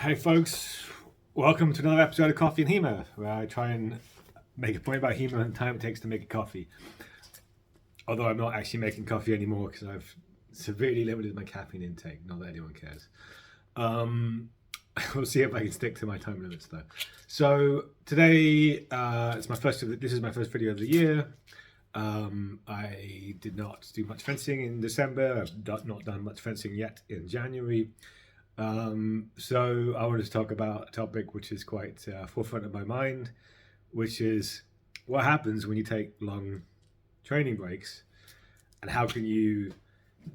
Hey folks, welcome to another episode of Coffee HEMA, where I try and make a point about HEMA and the time it takes to make a coffee. Although I'm not actually making coffee anymore because I've severely limited my caffeine intake, not that anyone cares. We'll see if I can stick to my time limits though. So today, this is my first video of the year. I did not do much fencing in December. I've not done much fencing yet in January. So I wanted to talk about a topic which is quite forefront of my mind, which is what happens when you take long training breaks, and how can you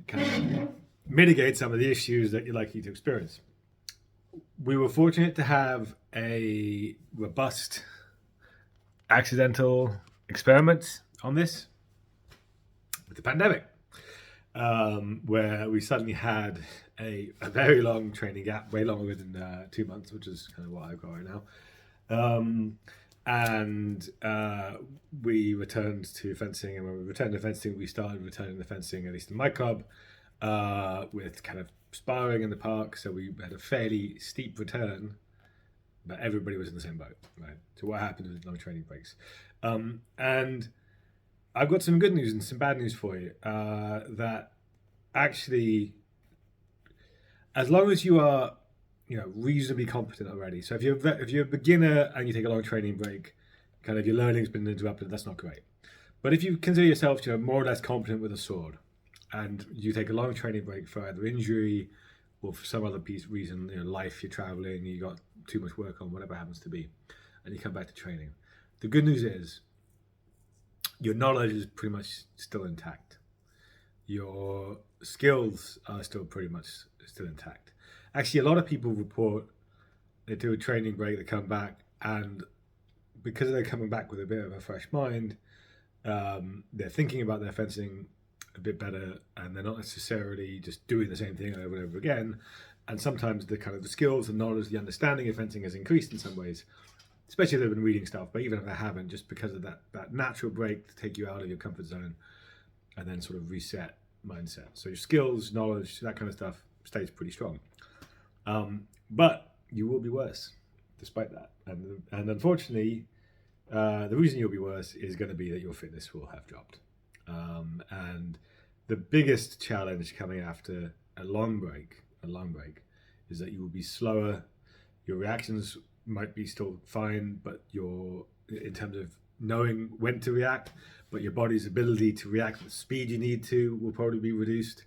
kind of mitigate some of the issues that you're likely to experience. We were fortunate to have a robust accidental experiment on this with the pandemic, where we suddenly had a very long training gap, way longer than 2 months, which is kind of what I've got right now. We returned to fencing, and when we returned to fencing, we started returning to fencing, at least in my club, with kind of sparring in the park. So we had a fairly steep return, but everybody was in the same boat, right? So what happens with long training breaks? And I've got some good news and some bad news for you. That actually, as long as you are, reasonably competent already. So if you're a beginner and you take a long training break, kind of your learning's been interrupted, that's not great. But if you consider yourself, more or less competent with a sword, and you take a long training break for either injury or for some other reason, life, you're traveling, you got too much work on, whatever happens to be, and you come back to training, the good news is your knowledge is pretty much still intact. Your skills are still pretty much still intact. Actually, a lot of people report they do a training break, they come back, and because they're coming back with a bit of a fresh mind, they're thinking about their fencing a bit better, and they're not necessarily just doing the same thing over and over again. And sometimes the kind of the skills, the knowledge, the understanding of fencing has increased in some ways, especially if they've been reading stuff, but even if they haven't, just because of that natural break to take you out of your comfort zone and then sort of reset mindset. So your skills, knowledge, that kind of stuff stays pretty strong. But you will be worse despite that. And unfortunately, the reason you'll be worse is going to be that your fitness will have dropped. And the biggest challenge coming after a long break is that you will be slower. Your reactions might be still fine, but in terms of knowing when to react, but your body's ability to react at the speed you need to will probably be reduced.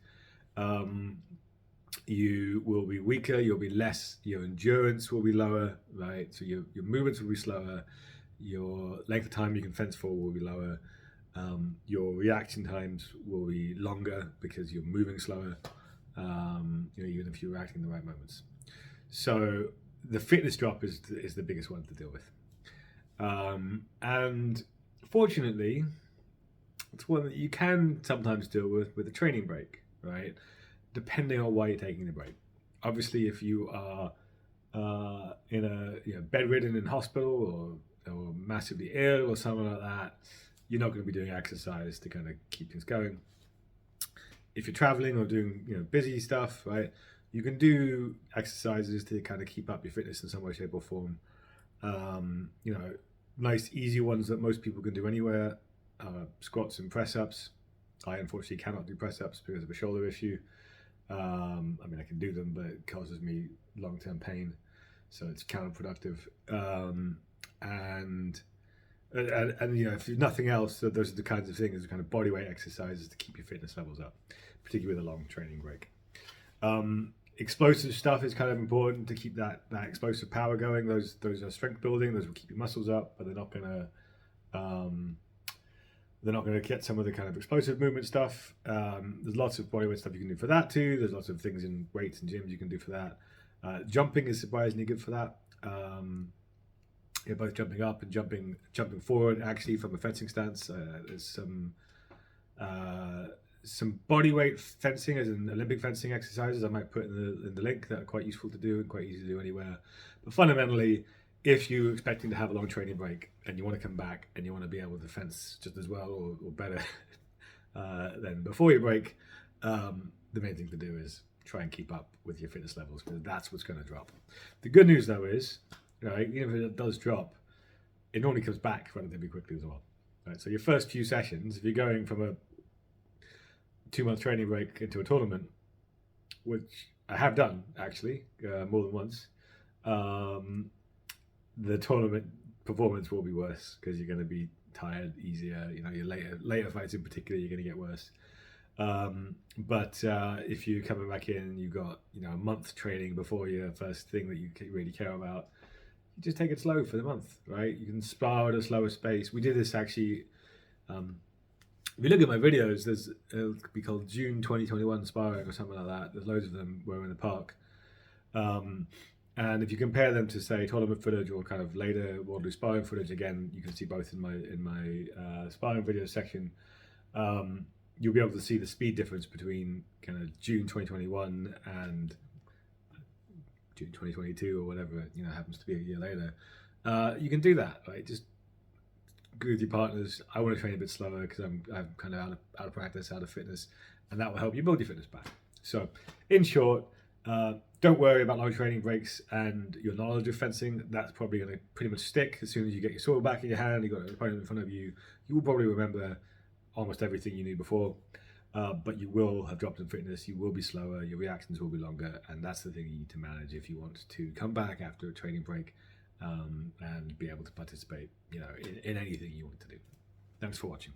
You will be weaker, you'll be less, your endurance will be lower, right? So your movements will be slower, your length of time you can fence for will be lower, your reaction times will be longer because you're moving slower, even if you're reacting in the right moments. So the fitness drop is the biggest one to deal with. And fortunately, it's one that you can sometimes deal with a training break, right? Depending on why you're taking the break. Obviously, if you are bedridden in hospital or massively ill or something like that, you're not going to be doing exercise to kind of keep things going. If you're traveling or doing busy stuff, right, you can do exercises to kind of keep up your fitness in some way, shape, or form. Nice, easy ones that most people can do anywhere. Squats and press-ups. I unfortunately cannot do press-ups because of a shoulder issue. I can do them, but it causes me long-term pain, so it's counterproductive. And if nothing else, those are the kinds of things, the kind of bodyweight exercises to keep your fitness levels up, particularly with a long training break. Explosive stuff is kind of important to keep that explosive power going. Those are strength building. Those will keep your muscles up, but they're not gonna get some of the kind of explosive movement stuff. There's lots of bodyweight stuff you can do for that too. There's lots of things in weights and gyms you can do for that. Jumping is surprisingly good for that. Both jumping up and jumping forward. Actually, from a fencing stance, there's some bodyweight fencing, as in Olympic fencing exercises I might put in the link, that are quite useful to do and quite easy to do anywhere. But fundamentally, if you're expecting to have a long training break and you want to come back and you want to be able to fence just as well or better than before your break, the main thing to do is try and keep up with your fitness levels, because that's what's going to drop. The good news though is, even if it does drop, it normally comes back relatively quickly as well. Right? So your first few sessions, if you're going from a 2-month training break into a tournament, which I have done actually more than once, the tournament performance will be worse because you're going to be tired easier. Your later fights in particular, you're going to get worse. But if you're coming back in, you've got a month training before your first thing that you really care about, you just take it slow for the month, right? You can spar at a slower pace. We did this actually. If you look at my videos, it'll be called June 2021 sparring or something like that. There's loads of them where we're in the park. And if you compare them to, say, tournament footage or kind of later World sparring footage, again, you can see both in my sparring video section. You'll be able to see the speed difference between kind of June 2021 and June 2022 or whatever happens to be a year later. You can do that, right? Just agree with your partners. I want to train a bit slower because I'm kind of out of practice, out of fitness, and that will help you build your fitness back. So, in short, don't worry about long training breaks and your knowledge of fencing. That's probably going to pretty much stick. As soon as you get your sword back in your hand, you've got an opponent in front of you, you will probably remember almost everything you knew before, but you will have dropped in fitness, you will be slower, your reactions will be longer, and that's the thing you need to manage if you want to come back after a training break and be able to participate in anything you want to do. Thanks for watching.